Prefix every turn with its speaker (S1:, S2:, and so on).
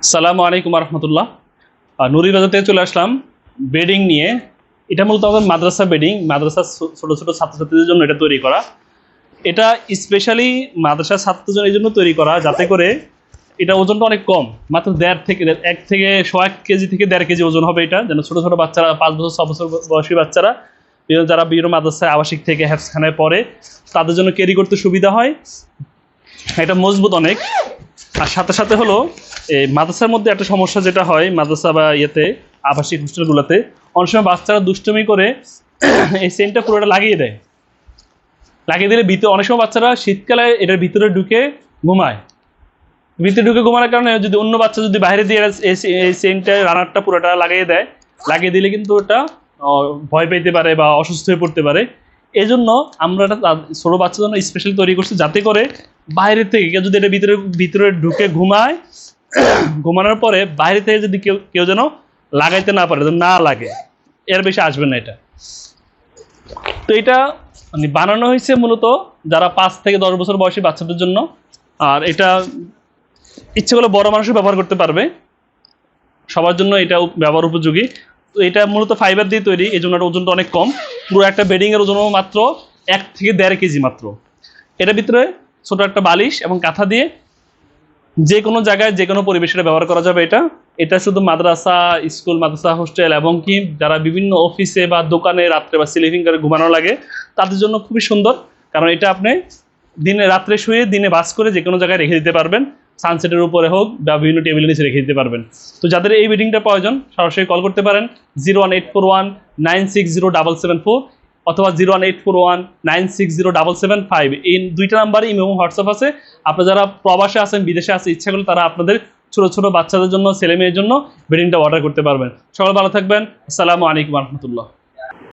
S1: আসসালামু আলাইকুম রহমতুল্লাহ। নুরিবাজার থেকে চলে আসলাম বেডিং নিয়ে। এটা মূলত আমাদের মাদ্রাসা বেডিং, মাদ্রাসা ছোট ছোট ছাত্রছাত্রীদের জন্য এটা তৈরি করা। এটা স্পেশালি মাদ্রাসার ছাত্রদের এই জন্য তৈরি করা যাতে করে এটা ওজনটা অনেক কম, মাত্র 1.5 থেকে 1.5 কেজি ওজন হবে। এটা যেন ছোট ছোট বাচ্চারা 5 বছর 6 বছর বয়সী বাচ্চারা যারা বিভিন্ন মাদ্রাসায় আবাসিক থেকে হ্যাফজখানায় পড়ে তাদের জন্য ক্যারি করতে সুবিধা হয়। এটা মজবুত অনেক। আর সাথে সাথে হলো এই মাদ্রাসার মধ্যে একটা সমস্যা যেটা হয় মাদ্রাসা বা ইয়েতে আবাসিক হোস্টেলগুলোতে অনেক সময় বাচ্চারা দুষ্টুমি করে এই চেইনটা পুরোটা লাগিয়ে দেয়। লাগিয়ে দিলে ভিতরে অনেক সময় বাচ্চারা শীতকালে এটার ভিতরে ঢুকে ঘুমায়। ভিতরে ঢুকে ঘুমানোর কারণে যদি অন্য বাচ্চা যদি বাইরে দিয়ে এই চেইনটা রানারটা পুরোটা লাগিয়ে দেয়, লাগিয়ে দিলে কিন্তু ওটা ভয় পেতে পারে বা অসুস্থ হয়ে পড়তে পারে। এই জন্য আমরা এটা ছোটো বাচ্চার জন্য স্পেশাল তৈরি করছি যাতে করে বাইরে থেকে কেউ যদি এটা ভিতরে ঢুকে ঘুমায়, ঘুমানোর পরে বাইরে থেকে যদি কেউ যেন লাগাইতে না পারে, না লাগে, এর বেশি আসবে না এটা। তো এটা মানে বানানো হয়েছে মূলত যারা 5 থেকে 10 বছর বয়সী বাচ্চাদের জন্য। আর এটা ইচ্ছে করলে বড় মানুষও ব্যবহার করতে পারবে, সবার জন্য এটা ব্যবহার উপযোগী। তো এটা মূলত ফাইবার দিয়ে তৈরি, এই জন্য ওজনটা অনেক কম। পুরো একটা বেডিংয়ের ওজন মাত্র 1 থেকে 1.5 কেজি মাত্র। এটার ভিতরে ছোট একটা বালিশ এবং কাঁথা দিয়ে যে কোনো জায়গায় যে কোনো পরিবেশে ব্যবহার করা যাবে। এটা শুধু মাদ্রাসা, স্কুল, মাদ্রাসা, হোস্টেল এবং কি যারা বিভিন্ন অফিসে বা দোকানে রাত্রে বা স্লিপিং করে ঘুমানো লাগে তাদের জন্য খুবই সুন্দর। কারণ এটা আপনি দিনে রাত্রে শুয়ে দিনে বাস করে যে কোনো জায়গায় রেখে দিতে পারবেন, সানসেটের উপরে হোক বা বিভিন্ন টেবিলের নিচে রেখে দিতে পারবেন। তো যাদের এই বেডিংটা প্রয়োজন সরাসরি কল করতে পারেন 01841960774 অথবা 01841960775। এই দুইটা নাম্বারে ইমো এবং হোয়াটসঅ্যাপ আছে। আপনারা যারা প্রবাসে আছেন, বিদেশে আছে, ইচ্ছা করলে তারা আপনাদের ছোট ছোট বাচ্চাদের জন্য, ছেলে মেয়ের জন্য বেডিংটা অর্ডার করতে পারবেন। সবাই ভালো থাকবেন। আসসালামু আলাইকুম রহমতুল্লাহ।